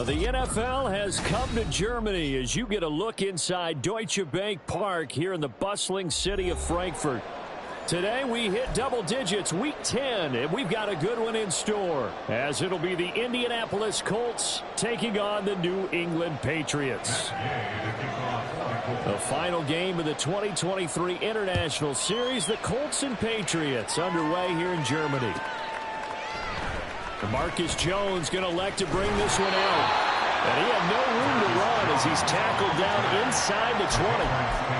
The NFL has come to Germany as you get a look inside Deutsche Bank Park here in the bustling city of Frankfurt. Today we hit double digits, week 10, and we've got a good one in store, as it'll be the Indianapolis Colts taking on the New England Patriots. The final game of the 2023 International Series, the Colts and Patriots underway here in Germany. Marcus Jones going to elect to bring this one out. And he had no room to run as he's tackled down inside the 20.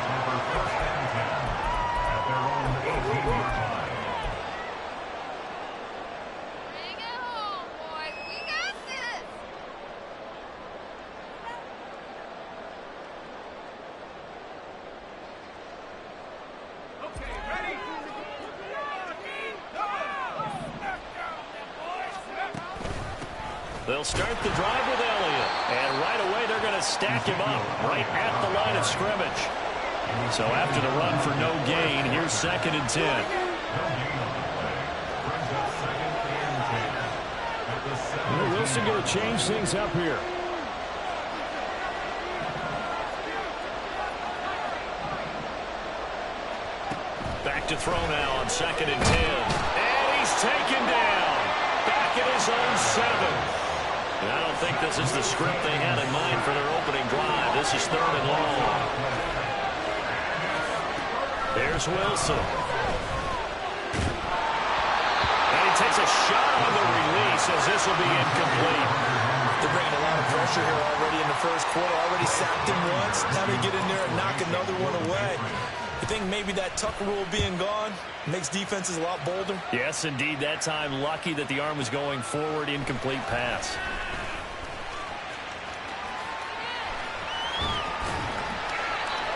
They'll start the drive with Elliott. And right away, they're going to stack him up right at the line of scrimmage. So after the run for no gain, here's 2nd and 10. Wilson going to change things up here. Back to throw now on 2nd and 10. And he's taken down. Back at his own 7. I don't think this is the script they had in mind for their opening drive. This is 3rd and long. There's Wilson. And he takes a shot on the release as this will be incomplete. They're bringing a lot of pressure here already in the first quarter. Already sacked him once. Now they get in there and knock another one away. You think maybe that Tucker rule being gone makes defenses a lot bolder? Yes, indeed. That time, lucky that the arm was going forward. Incomplete pass.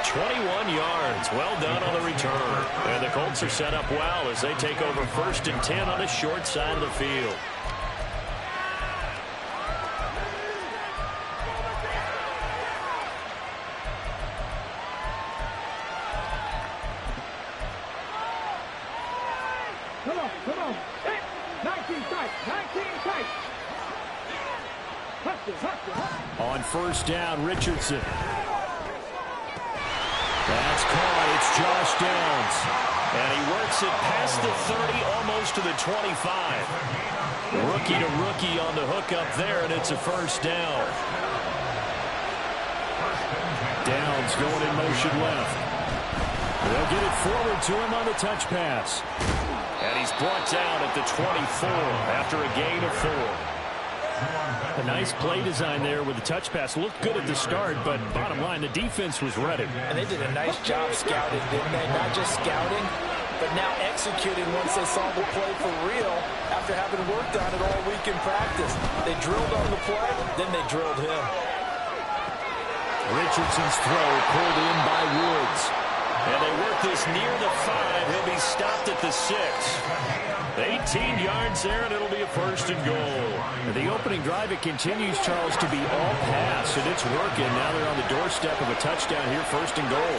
21 yards. Well done on the return. And the Colts are set up well as they take over 1st and 10 on the short side of the field. Come on. 19 tight. On 1st down, Richardson. That's caught. It's Josh Downs. And he works it past the 30, almost to the 25. Rookie to rookie on the hook up there, and it's a 1st down. Downs going in motion left. They'll get it forward to him on the touch pass. And he's brought down at the 24 after a gain of 4. A nice play design there with the touch pass. Looked good at the start, but bottom line, the defense was ready. And they did a nice job scouting, didn't they? Not just scouting, but now executing once they saw the play for real after having worked on it all week in practice. They drilled on the play, then they drilled him. Richardson's throw pulled in by Woods. And they work this near the 5. He'll be stopped at the 6. 18 yards there, and it'll be a 1st and goal. And the opening drive, it continues, Charles, to be all pass, and it's working. Now they're on the doorstep of a touchdown here, 1st and goal.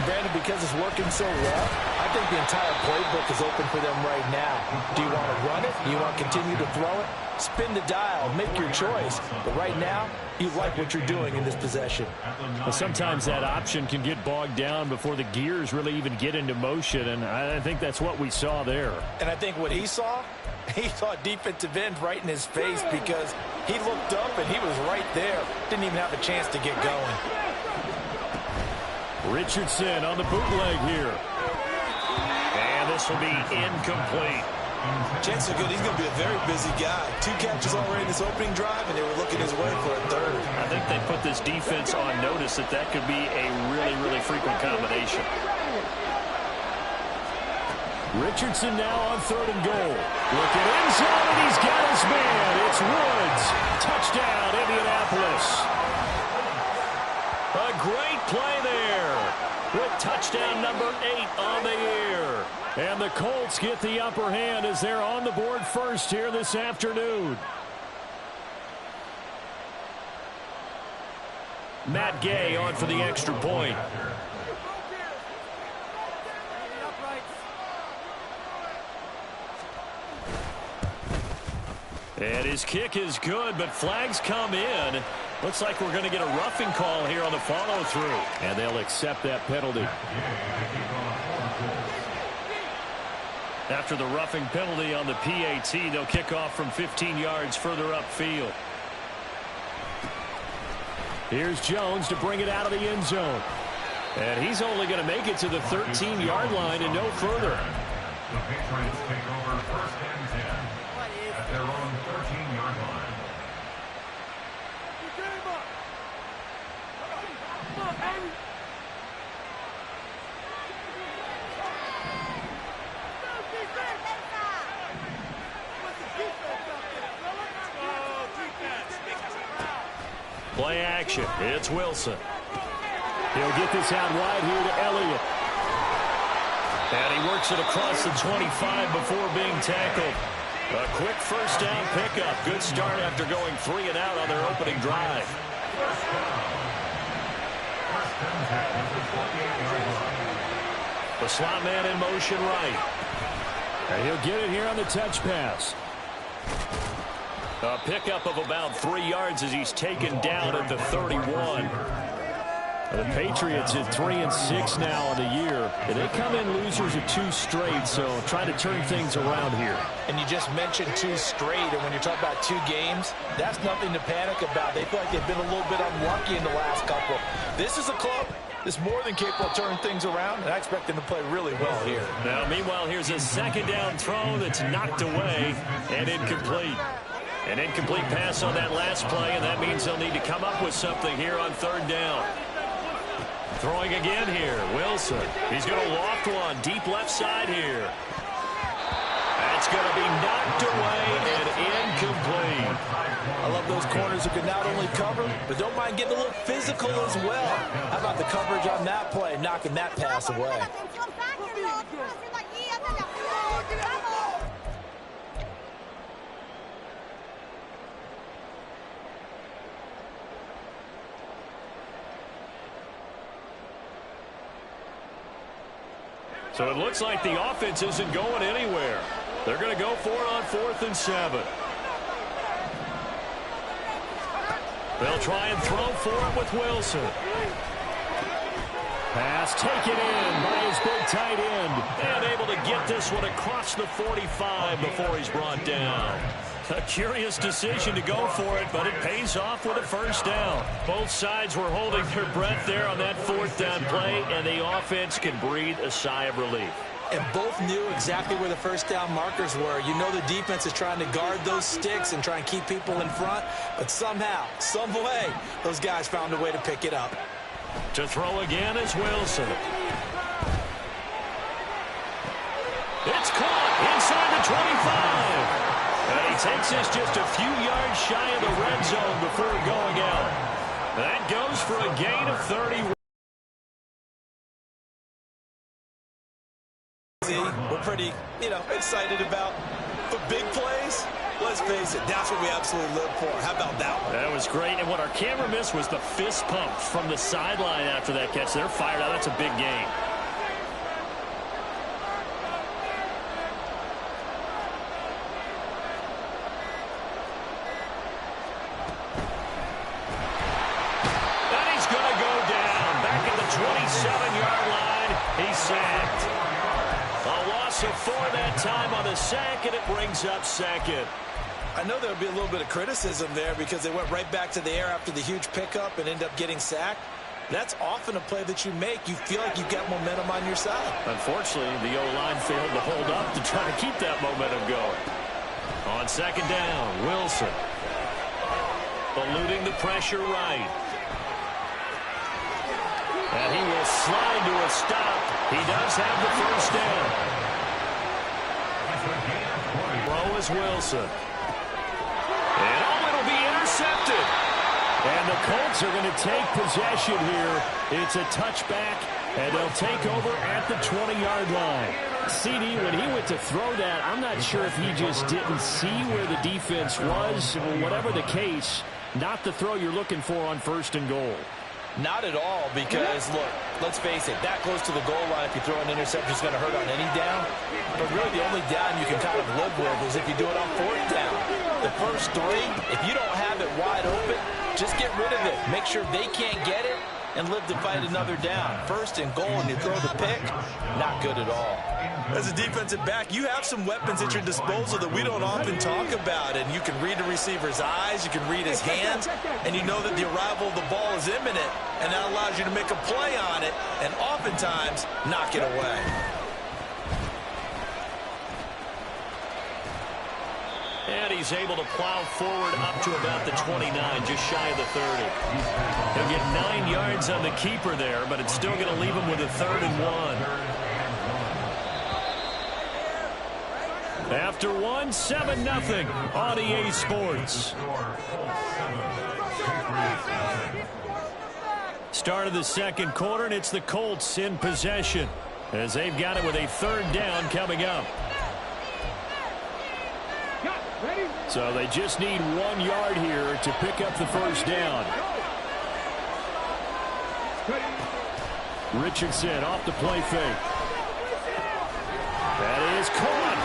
Brandon, because it's working so well, I think the entire playbook is open for them right now. Do you want to run it? Do you want to continue to throw it? Spin the dial. Make your choice. But right now, you like what you're doing in this possession. Well, sometimes that option can get bogged down before the gears really even get into motion, and I think that's what we saw there. And I think what he saw defensive end right in his face because he looked up and he was right there. Didn't even have a chance to get going. Richardson on the bootleg here. And this will be incomplete. Chances are good he's going to be a very busy guy. 2 catches already in this opening drive, and they were looking his way for a 3rd. I think they put this defense on notice that could be a really, really frequent combination. Richardson now on 3rd and goal. Look at end zone, and he's got his man. It's Woods. Touchdown, Indianapolis. A great play there with touchdown number 8 on the year. And the Colts get the upper hand as they're on the board first here this afternoon. Matt Gay on for the extra point. And his kick is good, but flags come in. Looks like we're going to get a roughing call here on the follow-through. And they'll accept that penalty. After the roughing penalty on the PAT, they'll kick off from 15 yards further upfield. Here's Jones to bring it out of the end zone. And he's only going to make it to the 13-yard line and no further. The Patriots take over first and 10 at their own 13-yard line. Come on, baby. Play action. It's Wilson. He'll get this out wide here to Elliott. And he works it across the 25 before being tackled. A quick first down pickup. Good start after going 3 and out on their opening drive. The slot man in motion right. And he'll get it here on the touch pass. A pickup of about 3 yards as he's taken down at the 31. The Patriots at 3-6 now on the year. And they come in losers of 2 straight, so trying to turn things around here. And you just mentioned 2 straight, and when you're talking about 2 games, that's nothing to panic about. They feel like they've been a little bit unlucky in the last couple. This is a club that's more than capable of turning things around, and I expect them to play really well here. Now, meanwhile, here's a second down throw that's knocked away and incomplete. An incomplete pass on that last play, and that means they'll need to come up with something here on 3rd down. Throwing again here, Wilson. He's going to loft one deep left side here. That's going to be knocked away and incomplete. I love those corners who can not only cover, but don't mind getting a little physical as well. How about the coverage on that play, knocking that pass away? So it looks like the offense isn't going anywhere. They're going to go for it on 4th and 7. They'll try and throw for it with Wilson. Pass taken in by his big tight end. And able to get this one across the 45 before he's brought down. A curious decision to go for it, but it pays off with a first down. Both sides were holding their breath there on that 4th down play, and the offense can breathe a sigh of relief. And both knew exactly where the first down markers were. You know the defense is trying to guard those sticks and try and keep people in front, but somehow, some way, those guys found a way to pick it up. To throw again is Wilson. It's caught inside the 25. And he takes this just a few yards shy of the red zone before going out. That goes for a gain of 30. We're pretty, excited about the big plays. Let's face it, that's what we absolutely live for. How about that one? That was great. And what our camera missed was the fist pump from the sideline after that catch. They're fired out. That's a big gain. For that time on the sack, and it brings up 2nd. I know there would be a little bit of criticism there because they went right back to the air after the huge pickup and end up getting sacked. That's often a play that you make. You feel like you've got momentum on your side. Unfortunately, the O-line failed to hold up to try to keep that momentum going. On 2nd down, Wilson. Eluding the pressure right. And he will slide to a stop. He does have the first down. Throw is Wilson. And it'll be intercepted. And the Colts are going to take possession here. It's a touchback, and they'll take over at the 20-yard line. CD, when he went to throw that, I'm not sure if he just didn't see where the defense was. Whatever the case, not the throw you're looking for on 1st and goal. Not at all, because, look, let's face it, that close to the goal line, if you throw an interception, it's going to hurt on any down. But really the only down you can kind of live with is if you do it on 4th down. the first three, if you don't have it wide open, just get rid of it. Make sure they can't get it and live to fight another down. First and goal, and you throw the pick, not good at all. As a defensive back, you have some weapons at your disposal that we don't often talk about. And you can read the receiver's eyes, you can read his hands, and you know that the arrival of the ball is imminent, and that allows you to make a play on it and oftentimes knock it away. And he's able to plow forward up to about the 29, just shy of the 30. He'll get 9 yards on the keeper there, but it's still going to leave him with a 3rd and 1. After 1, 7-0 on EA Sports. Start of the second quarter, and it's the Colts in possession as they've got it with a 3rd down coming up. So they just need 1 yard here to pick up the first down. Richardson off the play fake. That is caught.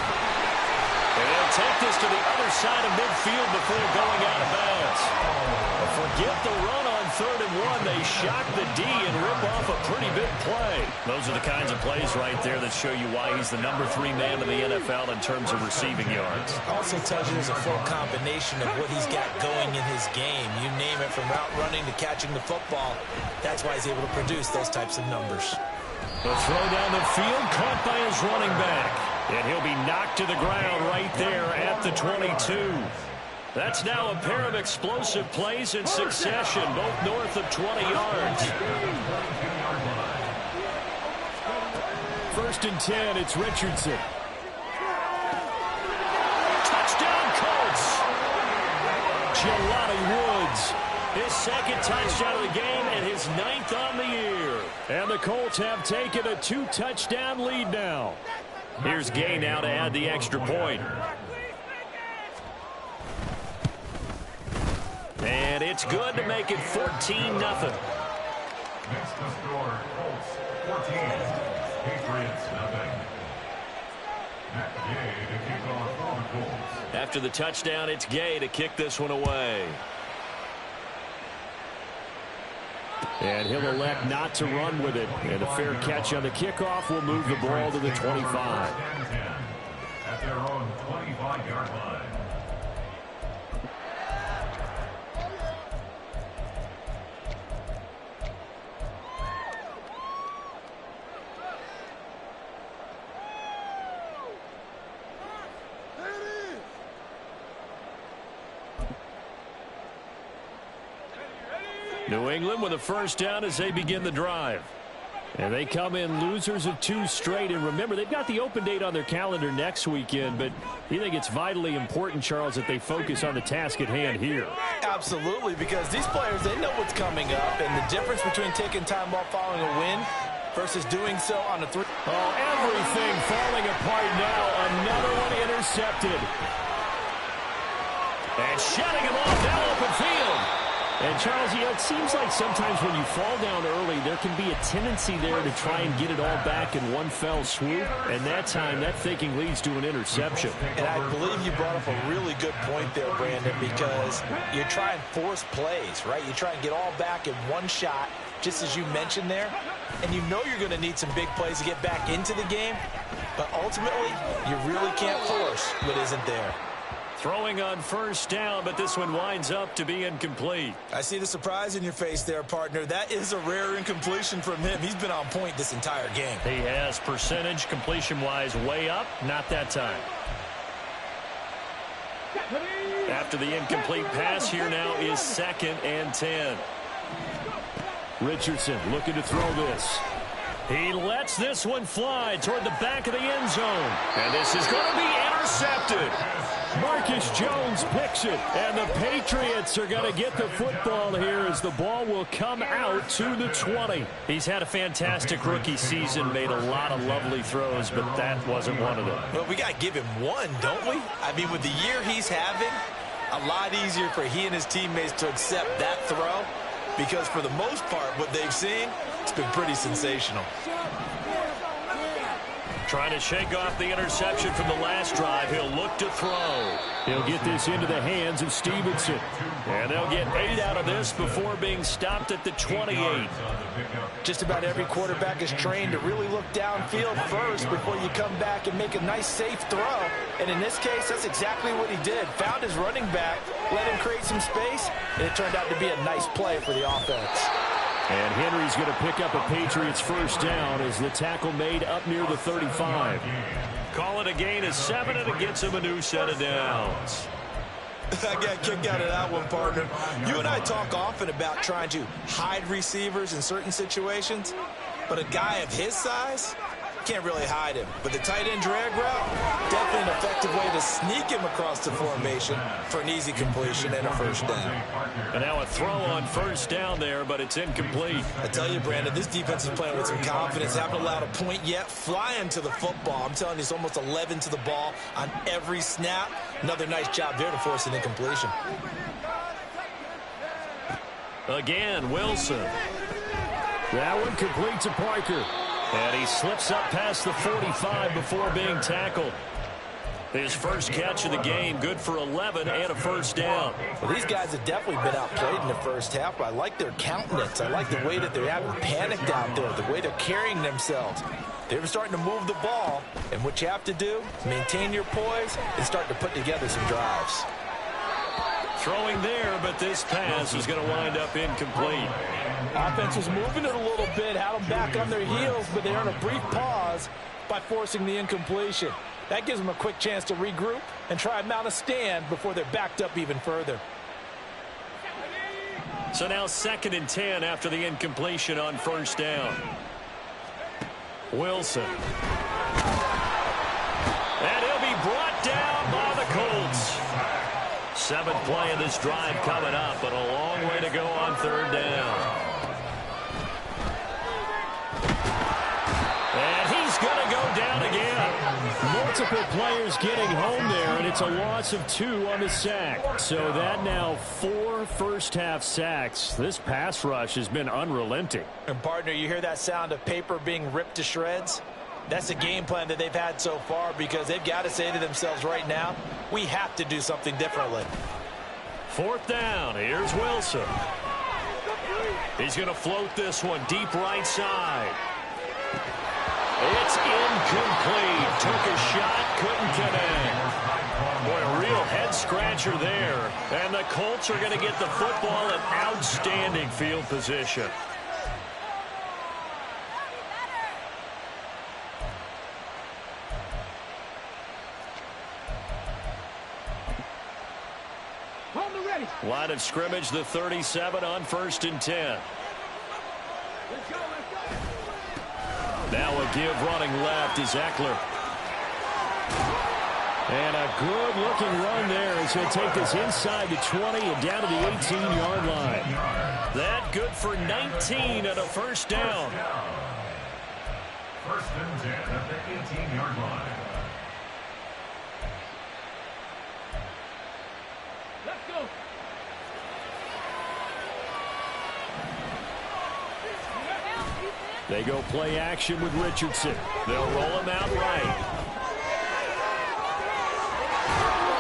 And they'll take this to the other side of midfield before going out of bounds. Forget the run on 3rd and 1. They shock the D and rip off a pretty big play. Those are the kinds of plays right there that show you why he's the number 3 man in the NFL in terms of receiving yards. Also tells you there's a full combination of what he's got going in his game. You name it, from route running to catching the football. That's why he's able to produce those types of numbers. The throw down the field, caught by his running back. And he'll be knocked to the ground right there at the 22. That's now a pair of explosive plays in succession, both north of 20 yards. 1st and 10, it's Richardson. Touchdown, Colts! Jelani Woods, his 2nd touchdown of the game and his 9th on the year. And the Colts have taken a 2-touchdown lead now. Here's Gay now to add the extra point. And it's good to make it 14-0. Next to score, Colts 14, Patriots 0. Matt Gay to kick off for the Colts. After the touchdown, it's Gay to kick this one away. And he'll elect not to run with it. And a fair catch on the kickoff will move the ball to the 25. At their own 25-yard line. New England with a first down as they begin the drive. And they come in losers of 2 straight. And remember, they've got the open date on their calendar next weekend. But you think it's vitally important, Charles, that they focus on the task at hand here? Absolutely, because these players, they know what's coming up. And the difference between taking time off following a win versus doing so on a 3. Oh, everything falling apart now. Another one intercepted. And shutting him off down open field. And, Charles, you know, it seems like sometimes when you fall down early, there can be a tendency there to try and get it all back in one fell swoop. And that time, that thinking leads to an interception. And I believe you brought up a really good point there, Brandon, because you try and force plays, right? You try and get all back in one shot, just as you mentioned there. And you know you're going to need some big plays to get back into the game. But ultimately, you really can't force what isn't there. Throwing on first down, but this one winds up to be incomplete. I see the surprise in your face there, partner. That is a rare incompletion from him. He's been on point this entire game. He has percentage completion-wise way up. Not that time. After the incomplete pass, here now is 2nd and 10. Richardson looking to throw this. He lets this one fly toward the back of the end zone. And this is going to be intercepted. Marcus Jones picks it. And the Patriots are going to get the football here as the ball will come out to the 20. He's had a fantastic rookie season, made a lot of lovely throws, but that wasn't one of them. Well, we got to give him one, don't we? I mean, with the year he's having, a lot easier for he and his teammates to accept that throw. Because for the most part, what they've seen, it's been pretty sensational. Trying to shake off the interception from the last drive. He'll look to throw. He'll get this into the hands of Stevenson. And they'll get 8 out of this before being stopped at the 28. Just about every quarterback is trained to really look downfield first before you come back and make a nice, safe throw. And in this case, that's exactly what he did. Found his running back, let him create some space, and it turned out to be a nice play for the offense. And Henry's going to pick up a Patriots first down as the tackle made up near the 35. Call it a gain of 7, and it gets him a new set of downs. I got kicked out of that one, partner. You and I talk often about trying to hide receivers in certain situations, but a guy of his size can't really hide him. But the tight end drag route, definitely an effective way to sneak him across the formation for an easy completion and a first down. And now a throw on first down there, but it's incomplete. I tell you, Brandon, this defense is playing with some confidence. Haven't allowed a point yet. Flying to the football. I'm telling you, it's almost 11 to the ball on every snap. Another nice job there to force an incompletion. Again, Wilson. That one complete to Parker. And he slips up past the 45 before being tackled. His first catch of the game, good for 11 and a first down. Well, these guys have definitely been outplayed in the first half, but I like their countenance. I like the way that they haven't panicked out there, the way they're carrying themselves. They're starting to move the ball, and what you have to do is maintain your poise and start to put together some drives. Throwing there, but this pass is going to wind up incomplete. Offense was moving it a little bit, had them back on their heels, but they earned a brief pause by forcing the incompletion. That gives them a quick chance to regroup and try and mount a stand before they're backed up even further. So now 2nd and 10 after the incompletion on first down. Wilson. And he'll be brought down by the Colts. 7th play of this drive coming up, but a long way to go on 3rd down. And he's going to go down again. Multiple players getting home there, and it's a loss of 2 on the sack. So that now 4 first-half sacks. This pass rush has been unrelenting. And, partner, you hear that sound of paper being ripped to shreds? That's the game plan that they've had so far because they've got to say to themselves right now, we have to do something differently. 4th down. Here's Wilson. He's going to float this one deep right side. It's incomplete. Took a shot, couldn't connect. Boy, a real head-scratcher there. And the Colts are going to get the football in outstanding field position. Line of scrimmage, the 37 on 1st and 10. Now a give running left is Eckler. And a good-looking run there as he'll take this inside the 20 and down to the 18-yard line. That good for 19 and a first down. 1st and 10 at the 18-yard line. Let's go. They go play action with Richardson. They'll roll him out right.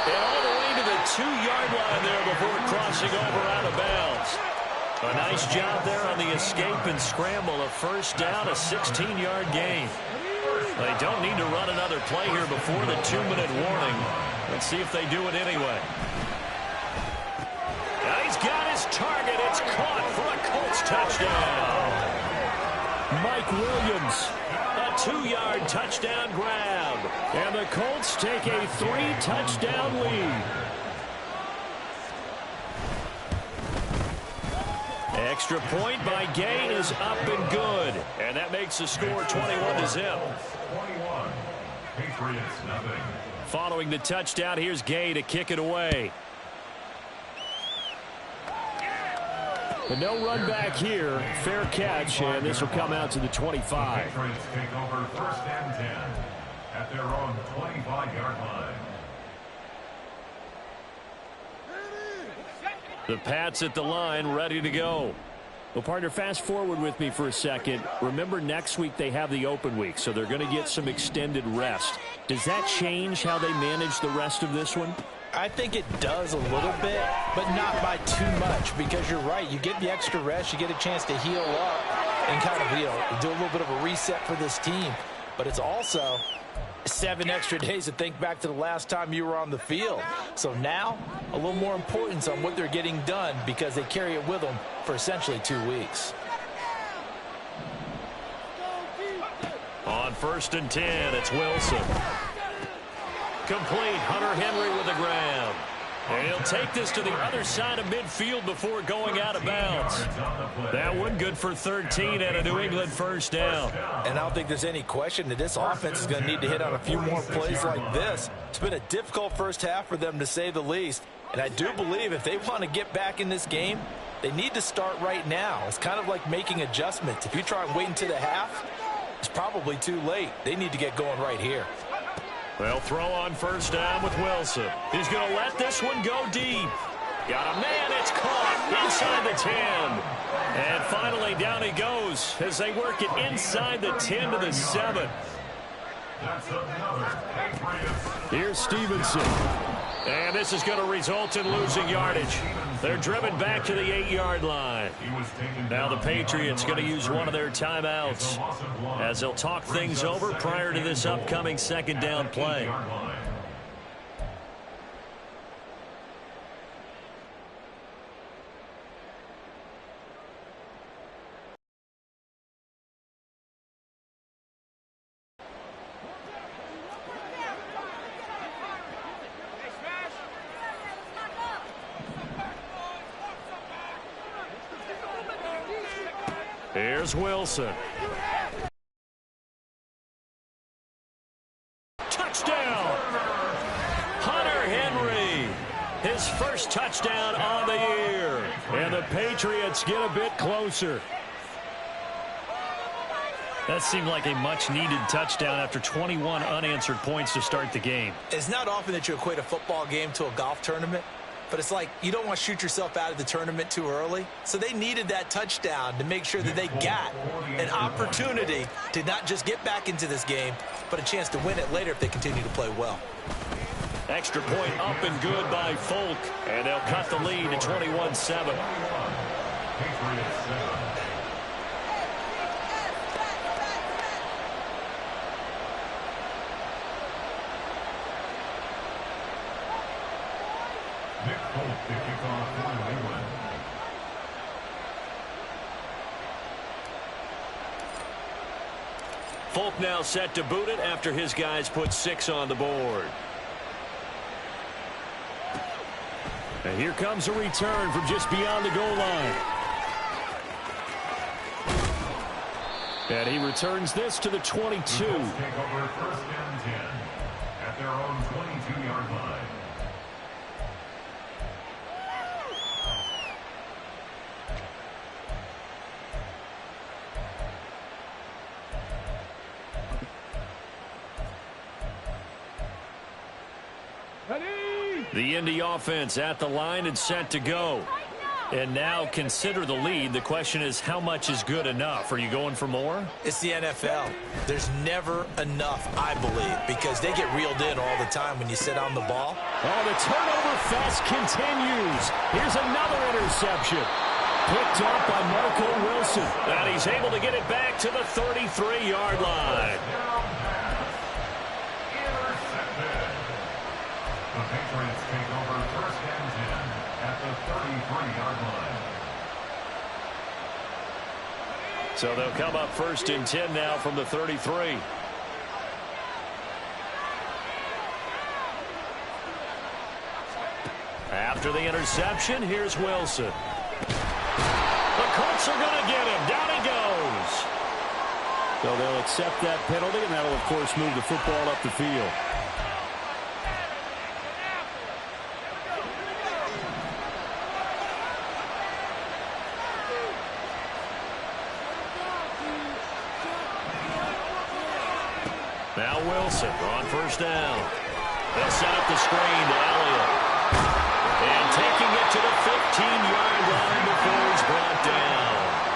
And all the way to the 2-yard line there before crossing over out of bounds. A nice job there on the escape and scramble. A first down, a 16-yard gain. They don't need to run another play here before the 2-minute warning. Let's see if they do it anyway. Now he's got his target. It's caught for a Colts touchdown. Mike Williams, a 2-yard touchdown grab. And the Colts take a 3-touchdown lead. Extra point by Gay is up and good. And that makes the score 21-0. 21. Patriots, nothing. Following the touchdown, here's Gay to kick it away. But no run back here. Fair catch, and this will come out to the 25. Patriots take over 1st and 10 at their own 25-yard line. The Pats at the line, ready to go. Well, partner, fast forward with me for a second. Remember, next week they have the open week, so they're going to get some extended rest. Does that change how they manage the rest of this one? I think it does a little bit, but not by too much, because you're right. You get the extra rest. You get a chance to heal up and kind of, do a little bit of a reset for this team. But it's also 7 extra days to think back to the last time you were on the field. So now, a little more importance on what they're getting done because they carry it with them for essentially 2 weeks. On 1st and 10, it's Wilson. Complete. Hunter Henry with the grab. And he'll take this to the other side of midfield before going out of bounds. That one good for 13 and a New England first down. And I don't think there's any question that this offense is going to need to hit on a few more plays like this. It's been a difficult first half for them, to say the least. And I do believe if they want to get back in this game, they need to start right now. It's kind of like making adjustments. If you try and wait until the half, it's probably too late. They need to get going right here. They'll throw on first down with Wilson. He's going to let this one go deep. Got a man. It's caught inside the 10. And finally, down he goes as they work it inside the 10 to the 7. Here's Stevenson. And this is going to result in losing yardage. They're driven back to the 8-yard line. Now the Patriots going to use one of their timeouts as they'll talk things over prior to this upcoming second down play. Here's Wilson. Touchdown! Hunter Henry. His first touchdown on the year. And the Patriots get a bit closer. That seemed like a much-needed touchdown after 21 unanswered points to start the game. It's not often that you equate a football game to a golf tournament. But it's like you don't want to shoot yourself out of the tournament too early. So they needed that touchdown to make sure that they got an opportunity to not just get back into this game, but a chance to win it later if they continue to play well. Extra point up and good by Folk. And they'll cut the lead to 21-7. Folk now set to boot it after his guys put 6 on the board. And here comes a return from just beyond the goal line. And he returns this to the 22. Take over 1st and 10 at their own 22-yard line. The Indy offense at the line and set to go. And now consider the lead. The question is, how much is good enough? Are you going for more? It's the NFL. There's never enough, I believe, because they get reeled in all the time when you sit on the ball. Oh, the turnover fest continues. Here's another interception. Picked up by Marco Wilson. And he's able to get it back to the 33-yard line. The Patriots take over 1st and 10 at the 33-yard line. So they'll come up 1st and 10 now from the 33. After the interception, here's Wilson. The Colts are going to get him. Down he goes. So they'll accept that penalty, and that'll, of course, move the football up the field. Now Wilson on 1st down. They'll set up the screen to Elliott. And taking it to the 15-yard line before he's brought down.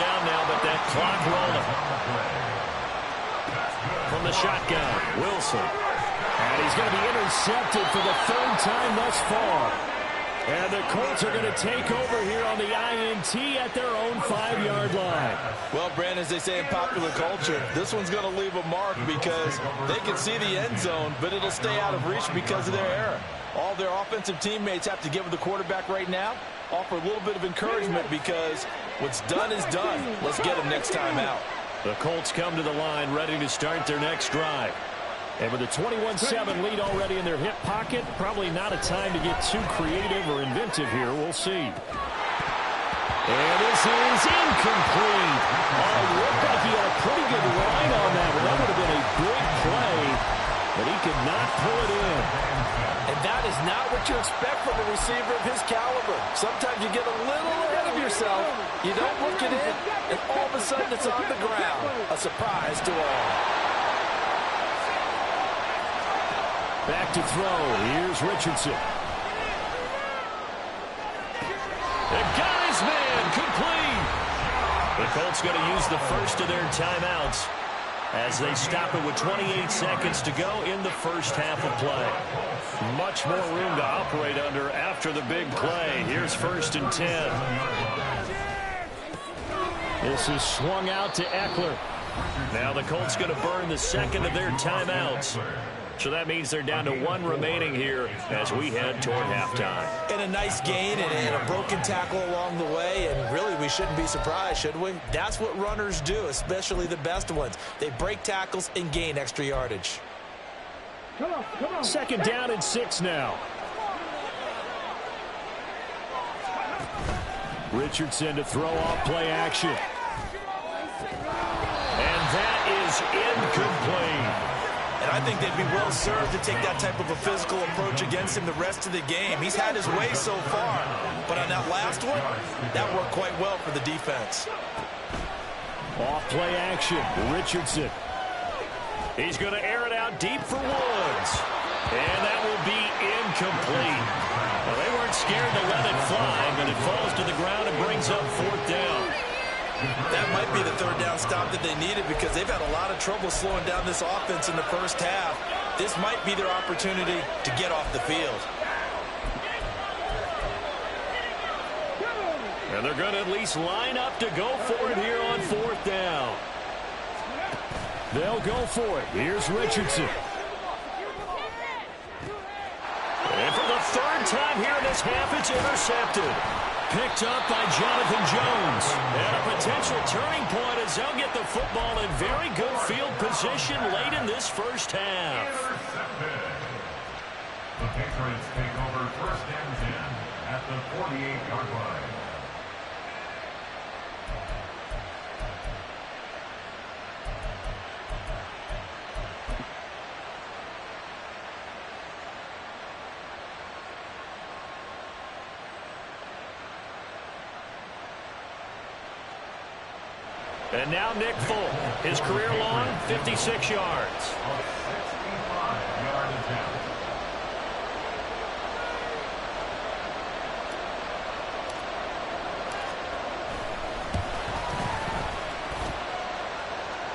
down now, but that clock rolling. From the shotgun, Wilson. And he's going to be intercepted for the third time thus far. And the Colts are going to take over here on the INT at their own 5-yard line. Well, Brandon, as they say in popular culture, this one's going to leave a mark because they can see the end zone, but it'll stay out of reach because of their error. All their offensive teammates have to give the quarterback right now, offer a little bit of encouragement because what's done is done. Let's get them next time out. The Colts come to the line ready to start their next drive. And with a 21-7 lead already in their hip pocket, probably not a time to get too creative or inventive here. We'll see. And this is incomplete. Looked like he had a pretty good line on that one. That would have been a big play, but he could not pull it in. And that is not what you expect from a receiver of his caliber. Sometimes you get a little ahead of yourself. You don't look it in, and all of a sudden it's on the ground. A surprise to all. Back to throw. Here's Richardson. They got his man. Complete. The Colts going to use the first of their timeouts as they stop it with 28 seconds to go in the first half of play. Much more room to operate under after the big play. Here's 1st and 10. This is swung out to Eckler. Now the Colts going to burn the second of their timeouts. So that means they're down to 1 remaining here as we head toward halftime. And a nice gain and a broken tackle along the way. And really, we shouldn't be surprised, should we? That's what runners do, especially the best ones. They break tackles and gain extra yardage. Come on. 2nd down and 6 now. Richardson to throw off play action. And that is incomplete. And I think they'd be well served to take that type of a physical approach against him the rest of the game. He's had his way so far, but on that last one, that worked quite well for the defense. Off play action, Richardson. He's going to air it out deep for Woods. And that will be incomplete. Well, they weren't scared to let it fly, but it falls to the ground and brings up 4th down. That might be the 3rd down stop that they needed because they've had a lot of trouble slowing down this offense in the first half. This might be their opportunity to get off the field. And they're going to at least line up to go for it here on 4th down. They'll go for it. Here's Richardson. And for the 3rd time here in this half, it's intercepted. Picked up by Jonathan Jones. And a potential turning point as they'll get the football in very good field position late in this first half. The Patriots take over 1st and 10 at the 48-yard line. And now Nick Folk, his career long, 56 yards. 65-yard attempt.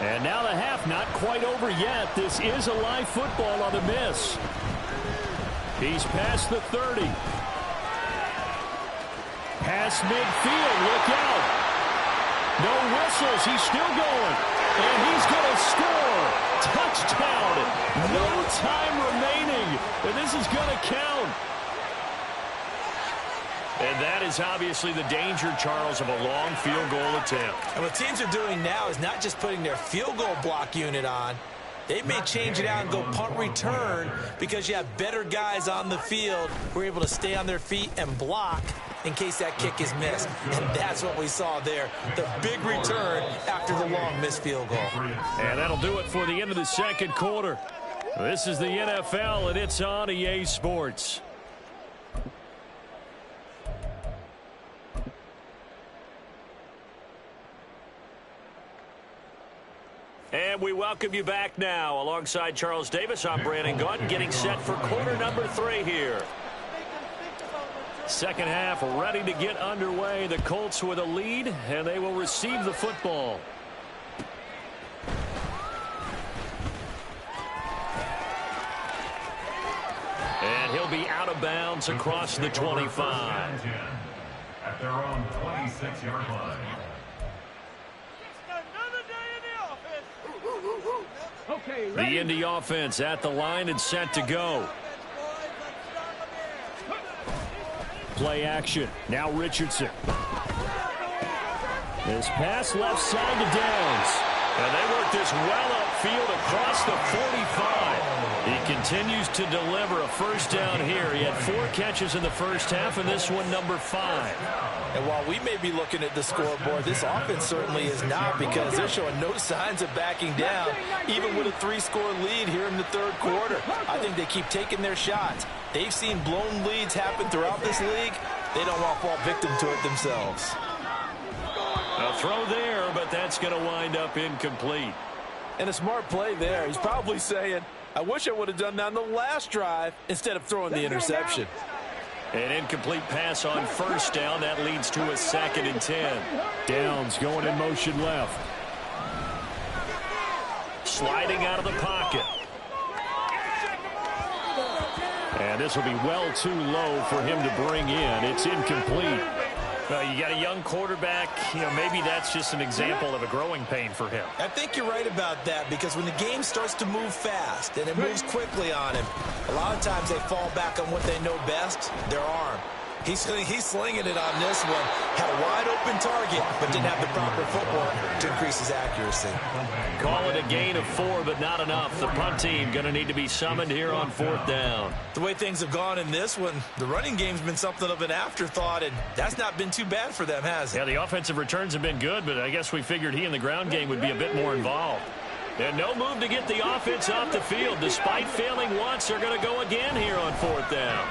And now the half not quite over yet. This is a live football on the miss. He's past the 30. Past midfield, look out. No whistles, he's still going. And he's going to score. Touchdown. No time remaining. And this is going to count. And that is obviously the danger, Charles, of a long field goal attempt. And what teams are doing now is not just putting their field goal block unit on. They may change it out and go punt return because you have better guys on the field who are able to stay on their feet and block in case that kick is missed. And that's what we saw there, the big return after the long missed field goal. And that'll do it for the end of the 2nd quarter. This is the NFL, and it's on EA Sports. And we welcome you back now. Alongside Charles Davis, I'm Brandon Gaudin, getting set for quarter number 3 here. Second half ready to get underway. The Colts with a lead, and they will receive the football. And he'll be out of bounds across the 25. At their own 26-yard line. The Indy offense at the line and set to go. Play action. Now Richardson. This pass left side to Downs. And they work this well upfield across the 45. He continues to deliver a first down here. He had 4 catches in the first half, and this one number 5. And while we may be looking at the scoreboard, this offense certainly is not, because they're showing no signs of backing down, even with a 3-score lead here in the third quarter. I think they keep taking their shots. They've seen blown leads happen throughout this league. They don't want to fall victim to it themselves. A throw there, but that's going to wind up incomplete. And a smart play there. He's probably saying, I wish I would have done that on the last drive instead of throwing the interception. An incomplete pass on first down. That leads to a 2nd and 10. Downs going in motion left. Sliding out of the pocket. And this will be well too low for him to bring in. It's incomplete. Well, you got a young quarterback. Maybe that's just an example of a growing pain for him. I think you're right about that, because when the game starts to move fast and it moves quickly on him, a lot of times they fall back on what they know best, their arm. He's slinging it on this one. Had a wide open target, but didn't have the proper footwork to increase his accuracy. Call it a gain of 4, but not enough. The punt team going to need to be summoned here on 4th down. The way things have gone in this one, the running game's been something of an afterthought, and that's not been too bad for them, has it? Yeah, the offensive returns have been good, but I guess we figured he in the ground game would be a bit more involved. And no move to get the offense off the field. Despite failing once, they're going to go again here on 4th down.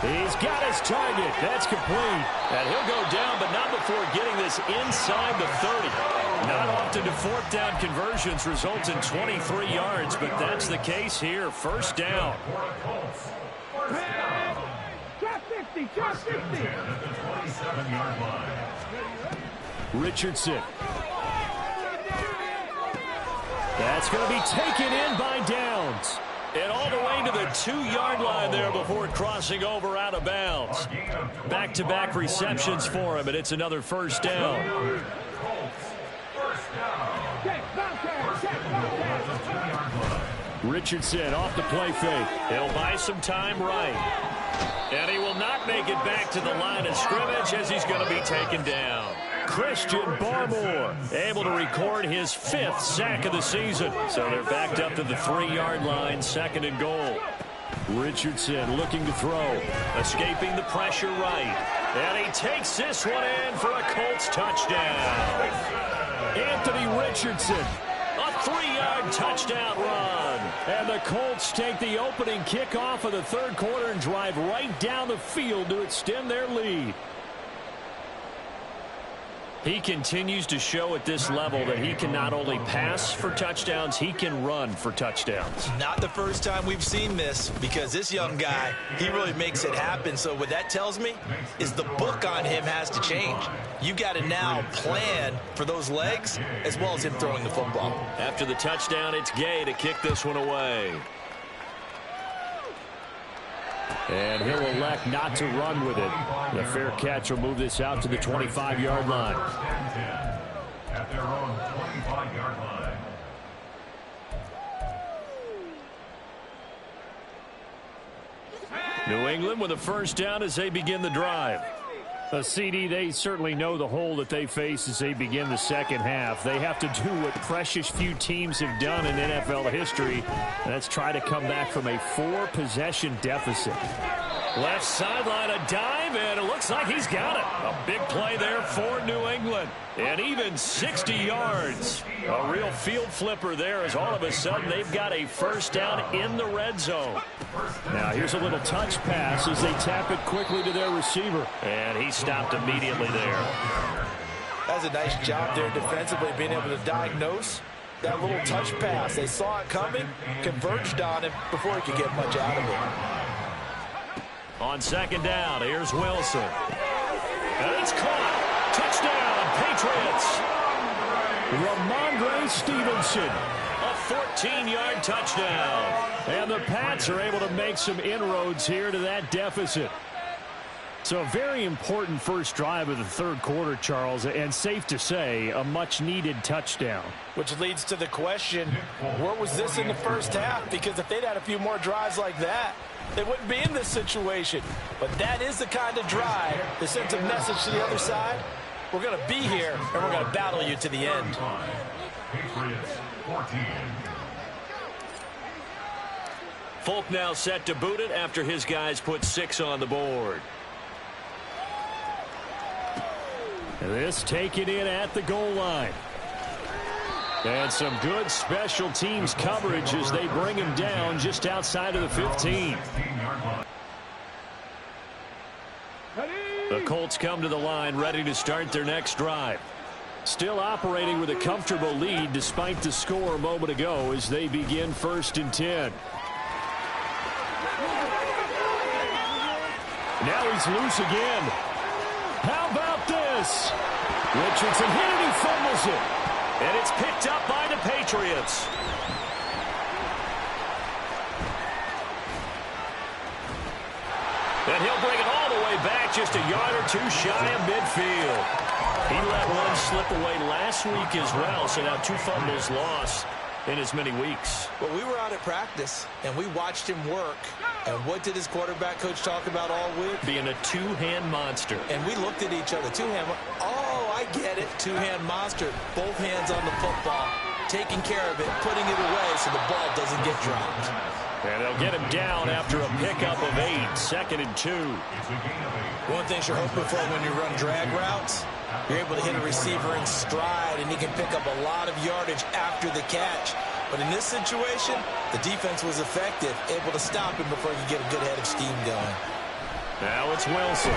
He's got his target. That's complete. And he'll go down, but not before getting this inside the 30. Not often do 4th down conversions result in 23 yards, but that's the case here. First down. Drop 50, drop 50. At the 27-yard line. Richardson. That's going to be taken in by Downs. And all the way to the 2-yard line there before crossing over out of bounds. Back-to-back receptions for him, and it's another first down. Richardson off the play fake. He'll buy some time right. And he will not make it back to the line of scrimmage as he's going to be taken down. Christian Barmore able to record his 5th sack of the season. So they're backed up to the 3-yard line, 2nd and goal. Richardson looking to throw. Escaping the pressure right. And he takes this one in for a Colts touchdown. Anthony Richardson, a 3-yard touchdown run. And the Colts take the opening kickoff of the third quarter and drive right down the field to extend their lead. He continues to show at this level that he can not only pass for touchdowns, he can run for touchdowns. Not the first time we've seen this, because this young guy, he really makes it happen. So what that tells me is the book on him has to change. You got to now plan for those legs as well as him throwing the football. After the touchdown, it's Gay to kick this one away. And he'll elect not to run with it. The fair catch will move this out to the 25-yard line. At their own 25-yard line. New England with a first down as they begin the drive. CD, they certainly know the hole that they face as they begin the second half. They have to do what precious few teams have done in NFL history, and that's try to come back from a 4-possession deficit. Left sideline, a dive, and it looks like he's got it. A big play there for New England. And even 60 yards. A real field flipper there as all of a sudden they've got a first down in the red zone. Now here's a little touch pass as they tap it quickly to their receiver. And he stopped immediately there. That's a nice job there defensively, being able to diagnose that little touch pass. They saw it coming, converged on him before he could get much out of it. On second down, here's Wilson. And it's caught. Touchdown, Patriots. Ramondre Stevenson. A 14-yard touchdown. And the Pats are able to make some inroads here to that deficit. So a very important first drive of the third quarter, Charles, and safe to say, a much-needed touchdown. Which leads to the question, where was this in the first half? Because if they'd had a few more drives like that, they wouldn't be in this situation. But that is the kind of drive that sends a message to the other side. We're going to be here, and we're going to battle you to the end. Patriots 14. Folk now set to boot it after his guys put 6 on the board. This taken in at the goal line. And some good special teams coverage as they bring him down just outside of the 15. The Colts come to the line ready to start their next drive. Still operating with a comfortable lead despite the score a moment ago as they begin 1st and 10. Now he's loose again. How about this? Richardson hit it, he fumbles it. And it's picked up by the Patriots. And he'll bring it all the way back, just a yard or two shy of midfield. He let one slip away last week as well, so now 2 fumbles lost in as many weeks. Well, we were out at practice, and we watched him work. And what did his quarterback coach talk about all week? Being a 2-hand monster. And we looked at each other. 2-hand. Oh, I get it. 2-hand monster. Both hands on the football. Taking care of it. Putting it away so the ball doesn't get dropped. And they'll get him down after a pickup of 8. 2nd and 2. One thing you're hoping for when you run drag routes, you're able to hit a receiver in stride, and he can pick up a lot of yardage after the catch. But in this situation, the defense was effective, able to stop him before he could get a good head of steam going. Now it's Wilson.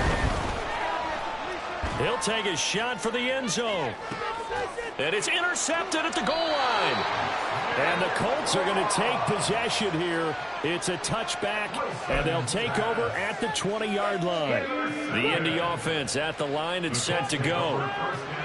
He'll take a shot for the end zone. And it's intercepted at the goal line. And the Colts are going to take possession here. It's a touchback, and they'll take over at the 20-yard line. The Indy offense at the line and set to go.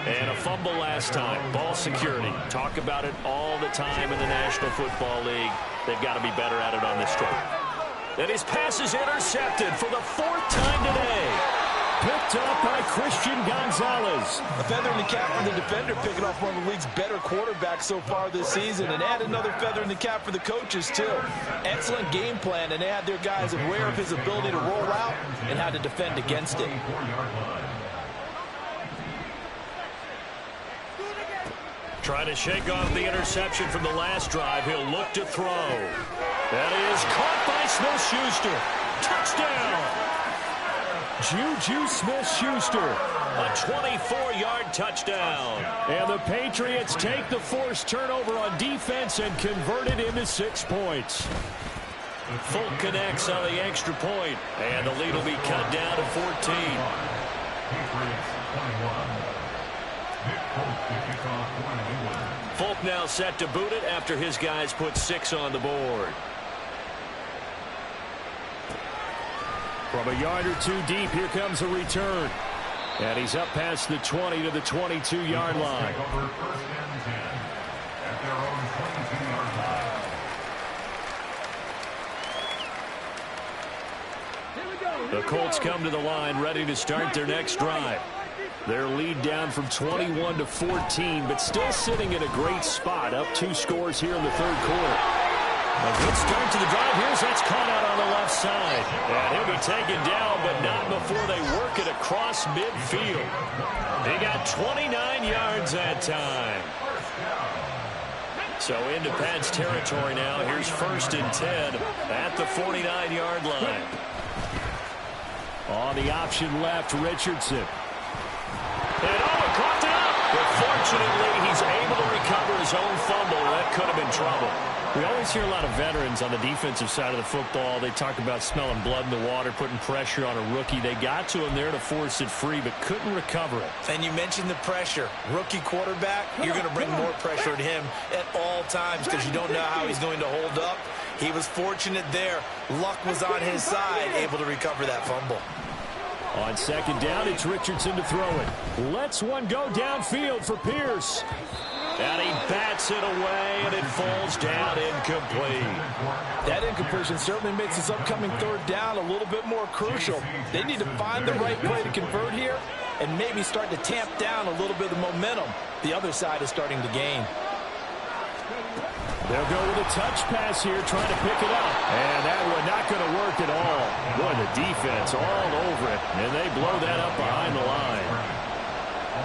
And a fumble last time. Ball security. Talk about it all the time in the National Football League. They've got to be better at it on this drive. And his pass is intercepted for the 4th time today. Picked up by Christian Gonzalez. A feather in the cap for the defender, picking off one of the league's better quarterbacks so far this season. And add another feather in the cap for the coaches, too. Excellent game plan, and they had their guys aware of his ability to roll out and how to defend against it. Trying to shake off the interception from the last drive. He'll look to throw. That is caught by Smith-Schuster. Touchdown! Juju Smith-Schuster, a 24-yard touchdown. And the Patriots take the forced turnover on defense and convert it into 6 points. Folk connects on the extra point, and the lead will be cut down to 14. Folk now set to boot it after his guys put 6 on the board. From a yard or 2 deep, here comes a return. And he's up past the 20 to the 22-yard line. The Colts come to the line ready to start their next drive. Their lead down from 21 to 14, but still sitting in a great spot, up 2 scores here in the third quarter. A good start to the drive. That's caught out on the left side. And he'll be taken down, but not before they work it across midfield. They got 29 yards that time. So into Pats territory now. Here's 1st and 10 at the 49-yard line. On the option left, Richardson. And caught it up. But fortunately, he's able to recover his own fumble. That could have been trouble. We always hear a lot of veterans on the defensive side of the football. They talk about smelling blood in the water, putting pressure on a rookie. They got to him there to force it free, but couldn't recover it. And you mentioned the pressure. Rookie quarterback, you're going to bring more pressure at him at all times because you don't know how he's going to hold up. He was fortunate there. Luck was on his side, able to recover that fumble. On second down, it's Richardson to throw it. Lets one go downfield for Pierce. And he bats it away, and it falls down incomplete. That incompletion certainly makes this upcoming third down a little bit more crucial. They need to find the right play to convert here and maybe start to tamp down a little bit of momentum the other side is starting to gain. They'll go with a touch pass here, trying to pick it up. And that one not going to work at all. Boy, the defense all over it, and they blow that up behind the line.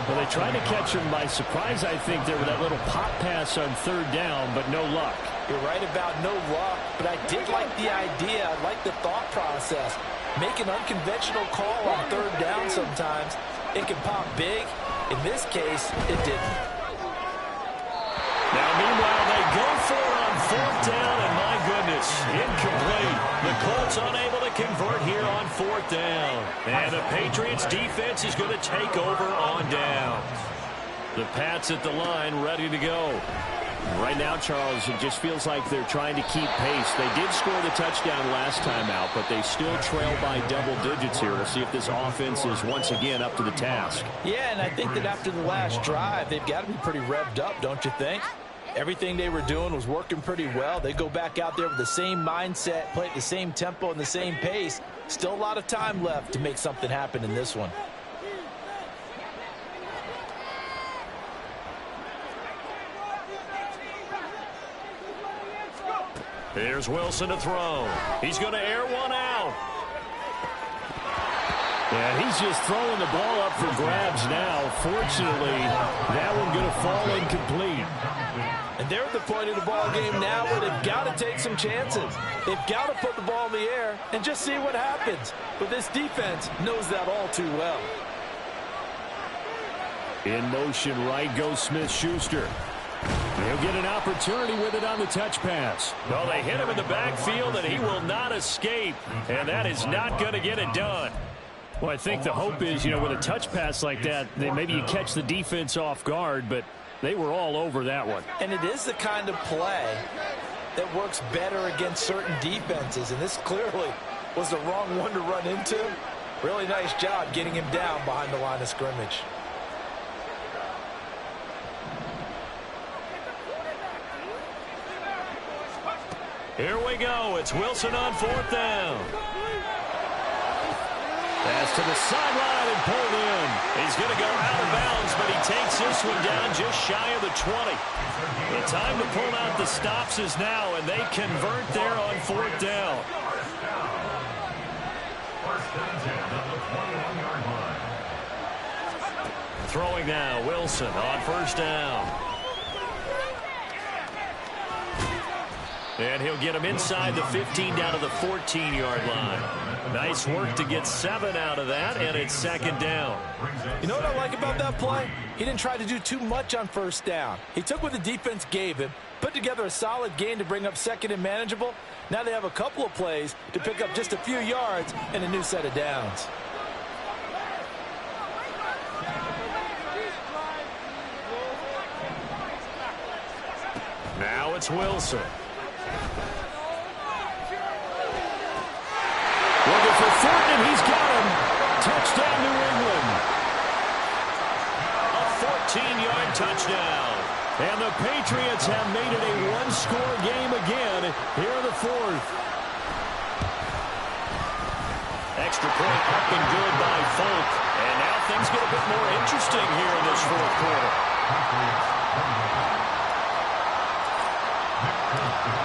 Well, they tried to catch him by surprise, I think, there with that little pop pass on third down, but no luck. You're right about no luck, but I did like the idea. I like the thought process. Make an unconventional call on third down sometimes. It can pop big. In this case, it didn't. Now, meanwhile, they go for it on fourth down, and my goodness, incomplete. The Colts unable to convert here on fourth down. And the Patriots defense is going to take over on down. The Pats at the line ready to go. Right now, Charles, it just feels like they're trying to keep pace. They did score the touchdown last time out, but they still trail by double digits here. We'll see if this offense is once again up to the task. Yeah, and I think that after the last drive, they've got to be pretty revved up, don't you think? Everything they were doing was working pretty well. They go back out there with the same mindset, play at the same tempo and the same pace. Still a lot of time left to make something happen in this one. Here's Wilson to throw. He's going to air one out. Yeah, he's just throwing the ball up for grabs now. Fortunately, that one going to fall incomplete. And they're at the point of the ball game now where they've got to take some chances. They've got to put the ball in the air and just see what happens. But this defense knows that all too well. In motion, right goes Smith-Schuster. He'll get an opportunity with it on the touch pass. Well, they hit him in the backfield, and he will not escape. And that is not going to get it done. Well, I think the hope is, you know, with a touch pass like that, maybe you catch the defense off guard, but they were all over that one. And it is the kind of play that works better against certain defenses, and this clearly was the wrong one to run into. Really nice job getting him down behind the line of scrimmage. Here we go. It's Wilson on fourth down. Pass to the sideline and pulled in. He's going to go out of bounds, but he takes this one down just shy of the 20. The time to pull out the stops is now, and they convert there on fourth down. Throwing now, Wilson on first down. And he'll get him inside the 15 down to the 14-yard line. Nice work to get 7 out of that, and it's second down. You know what I like about that play? He didn't try to do too much on first down. He took what the defense gave him, put together a solid gain to bring up second and manageable. Now they have a couple of plays to pick up just a few yards and a new set of downs. Now it's Wilson. Looking for Thornton, he's got him. Touchdown, New England. A 14-yard touchdown. And the Patriots have made it a one-score game again here in the fourth. Extra point up and good by Folk. And now things get a bit more interesting here in this fourth quarter.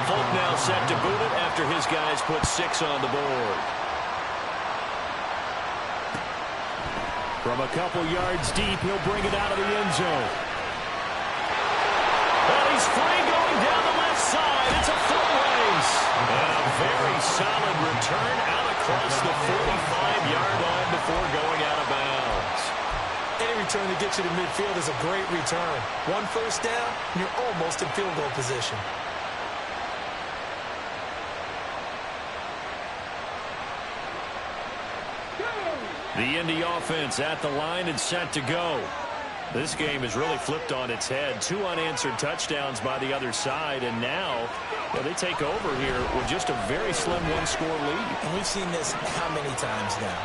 Folk now set to boot it after his guys put 6 on the board. From a couple yards deep, he'll bring it out of the end zone. And he's free going down the left side. It's a foot race. And a very solid return out across the 45-yard line before going out of bounds. Any return that gets you to midfield is a great return. One first down, and you're almost in field goal position. The Indy offense at the line and set to go. This game has really flipped on its head. 2 unanswered touchdowns by the other side, and now they take over here with just a very slim one-score lead. And we've seen this how many times now?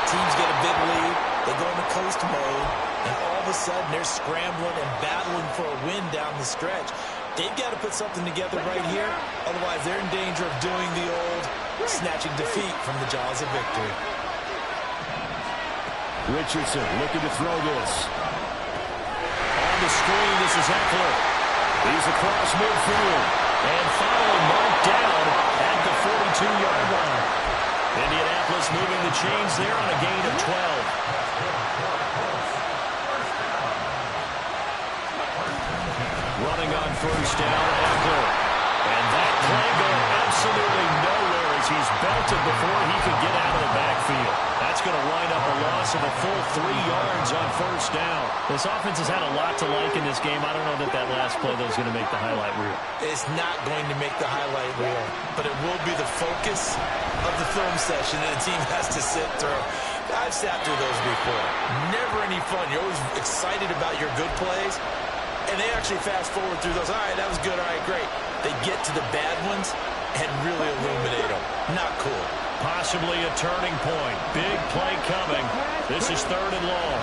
Teams get a big lead, they go into coast mode, and all of a sudden they're scrambling and battling for a win down the stretch. They've got to put something together right here, otherwise they're in danger of doing the old snatching defeat from the jaws of victory. Richardson looking to throw this. On the screen, this is Eckler. He's across midfield. And finally marked down at the 42-yard line. Indianapolis moving the chains there on a gain of 12. Running on first down, Eckler. And that play going absolutely nowhere as he's belted before he could get out of the backfield. That's going to wind up a loss of a full 3 yards on first down. This offense has had a lot to like in this game. I don't know that that last play, though, is going to make the highlight reel. It's not going to make the highlight reel, but it will be the focus of the film session that a team has to sit through. I've sat through those before. Never any fun. You're always excited about your good plays, and they actually fast forward through those. All right, that was good. All right, great. They get to the bad ones and really illuminate them. Not cool. Possibly a turning point. Big play coming. This is 3rd and long.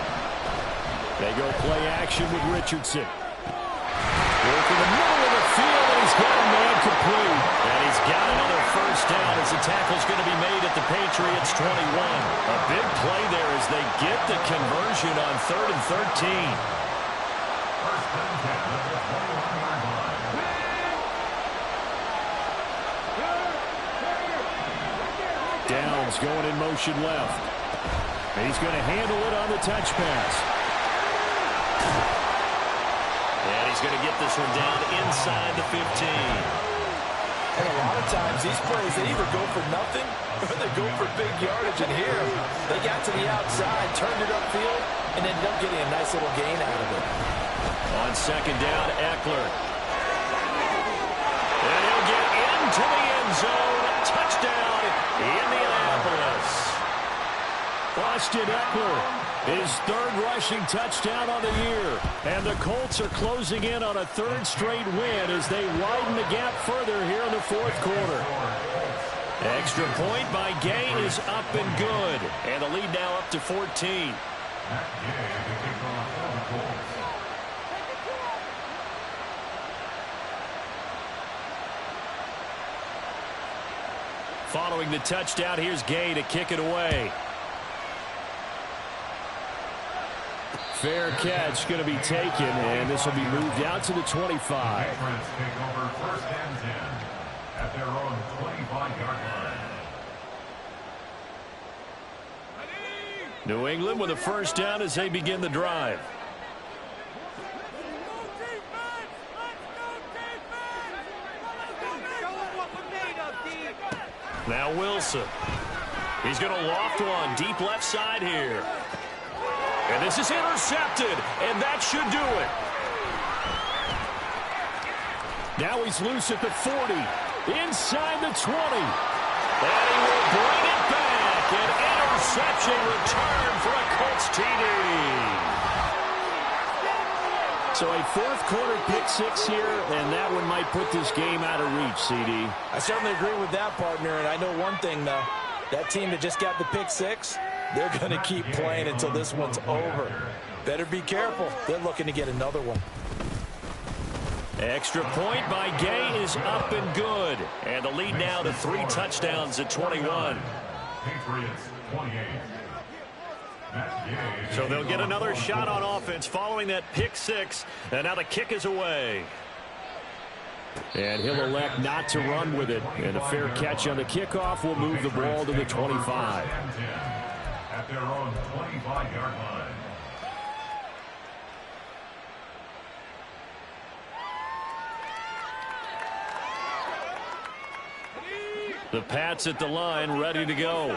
They go play action with Richardson. Work in the middle of the field, and he's got a man complete. And he's got another first down as the tackle's going to be made at the Patriots 21. A big play there as they get the conversion on 3rd and 13. First and 10 at the 21-yard line. Downs going in motion left. And he's going to handle it on the touch pass. And he's going to get this one down inside the 15. And a lot of times these plays, they either go for nothing or they go for big yardage. And here, they got to the outside, turned it upfield, and ended up getting a nice little gain out of it. On second down, Eckler. And he'll get into the end zone. Touchdown, Indianapolis. Austin Eckler, his 3rd rushing touchdown on the year. And the Colts are closing in on a 3rd straight win as they widen the gap further here in the 4th quarter. Extra point by Gay is up and good. And the lead now up to 14. Matt Gay to kick off for the Colts. Following the touchdown, here's Gay to kick it away. Fair catch going to be taken, and this will be moved out to the 25. Patriots take over first and 10 at their own 25-yard line. New England with a first down as they begin the drive. Now Wilson. He's going to loft one deep left side here. And this is intercepted, and that should do it. Now he's loose at the 40, inside the 20. And he will bring it back. An interception return for a Colts TD. So a 4th quarter pick 6 here, and that one might put this game out of reach, CD. I certainly agree with that, partner, and I know one thing, though. That team that just got the pick 6, they're going to keep playing until this one's over. Better be careful. They're looking to get another one. Extra point by Gay is up and good. And the lead now to 3 touchdowns at 21. Patriots 28. So they'll get another shot on offense following that pick 6. And now the kick is away. And he'll elect not to run with it. And a fair catch on the kickoff will move the ball to the 25. At their own 25-yard line. The Pats at the line, ready to go.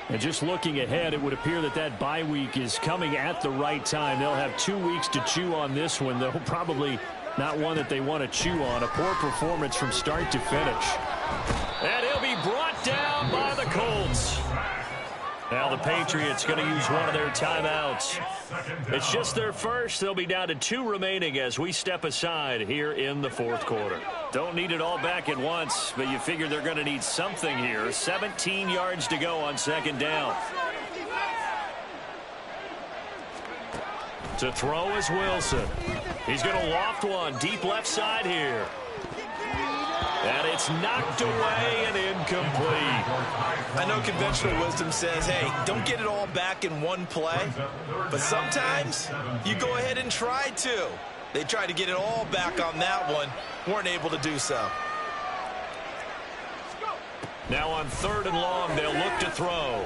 And just looking ahead, it would appear that that bye week is coming at the right time. They'll have 2 weeks to chew on this one, though probably not one that they want to chew on. A poor performance from start to finish. And he'll be brought down by the Colts. Now the Patriots going to use one of their timeouts. It's just their first. They'll be down to 2 remaining as we step aside here in the fourth quarter. Don't need it all back at once, but you figure they're going to need something here. 17 yards to go on second down. To throw is Wilson. He's going to loft one deep left side here. And it's knocked away and incomplete. I know conventional wisdom says, hey, don't get it all back in one play. But sometimes you go ahead and try to. They tried to get it all back on that one. Weren't able to do so. Now on 3rd and long, they'll look to throw.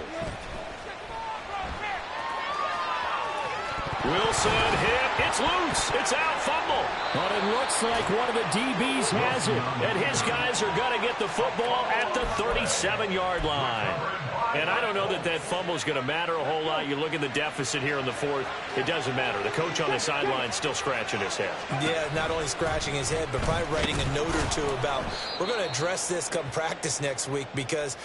Wilson hit. It's loose. It's out. Fumble. But it looks like one of the DBs has it. And his guys are going to get the football at the 37-yard line. And I don't know that that fumble is going to matter a whole lot. You look at the deficit here in the fourth. It doesn't matter. The coach on the sideline still scratching his head. Yeah, not only scratching his head, but probably writing a note or two about we're going to address this come practice next week because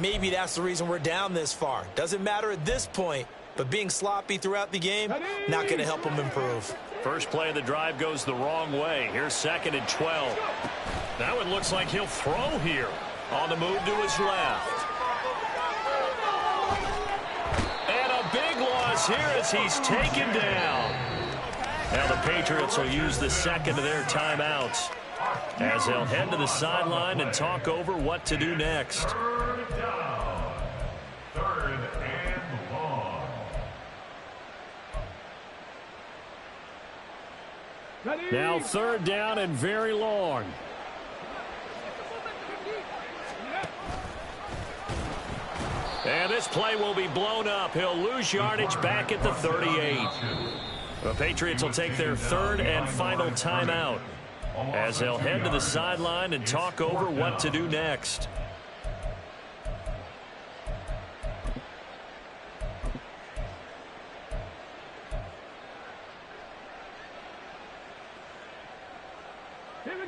maybe that's the reason we're down this far. Doesn't matter at this point. But being sloppy throughout the game, not going to help them improve. First play of the drive goes the wrong way. Here's 2nd and 12. Now it looks like he'll throw here. On the move to his left. And a big loss here as he's taken down. Now the Patriots will use the second of their timeouts as they'll head to the sideline and talk over what to do next. Now 3rd down and very long. And this play will be blown up. He'll lose yardage back at the 38. The Patriots will take their 3rd and final timeout as they'll head to the sideline and talk over what to do next.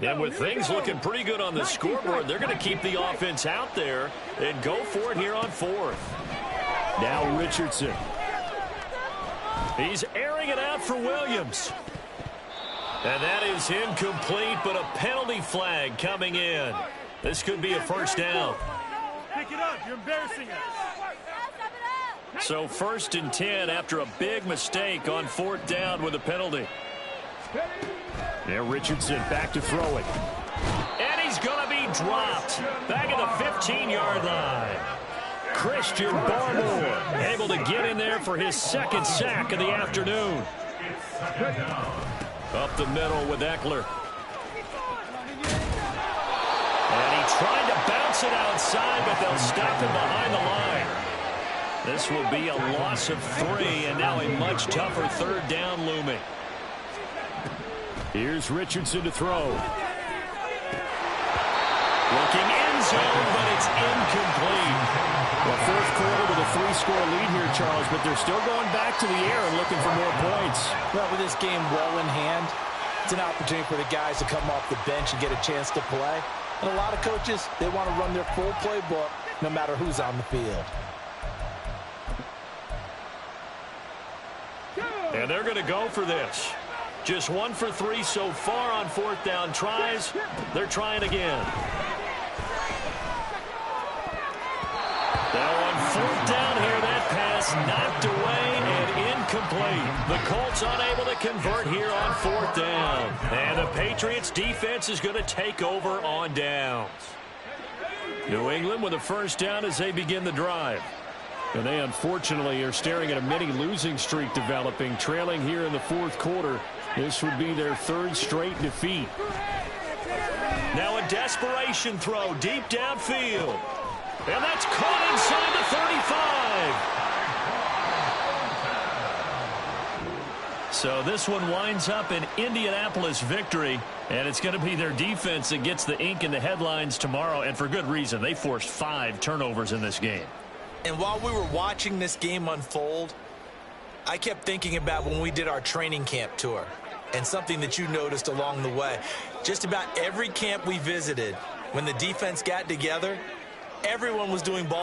And with things looking pretty good on the scoreboard, they're going to keep the offense out there and go for it here on 4th. Now Richardson. He's airing it out for Williams. And that is incomplete, but a penalty flag coming in. This could be a first down. Pick it up. You're embarrassing us. So 1st and 10 after a big mistake on 4th down with a penalty. Now Richardson back to throw it. And he's going to be dropped. Back at the 15-yard line. Christian Barmore able to get in there for his 2nd sack of the afternoon. Up the middle with Eckler. And he tried to bounce it outside, but they'll stop him behind the line. This will be a loss of 3, and now a much tougher 3rd down looming. Here's Richardson to throw. Looking end zone, but it's incomplete. Well, 4th quarter with a 3-score lead here, Charles, but they're still going back to the air and looking for more points. Well, with this game well in hand, it's an opportunity for the guys to come off the bench and get a chance to play. And a lot of coaches, they want to run their full playbook no matter who's on the field. And they're going to go for this. Just 1 for 3 so far on 4th down tries. They're trying again. Now on 4th down here, that pass knocked away and incomplete. The Colts unable to convert here on 4th down. And the Patriots defense is going to take over on downs. New England with a first down as they begin the drive. And they unfortunately are staring at a mini losing streak developing, trailing here in the 4th quarter. This would be their 3rd straight defeat. Now a desperation throw deep downfield. And that's caught inside the 35. So this one winds up an Indianapolis victory. And it's going to be their defense that gets the ink in the headlines tomorrow. And for good reason. They forced 5 turnovers in this game. And while we were watching this game unfold, I kept thinking about when we did our training camp tour and something that you noticed along the way. Just about every camp we visited, when the defense got together, everyone was doing ball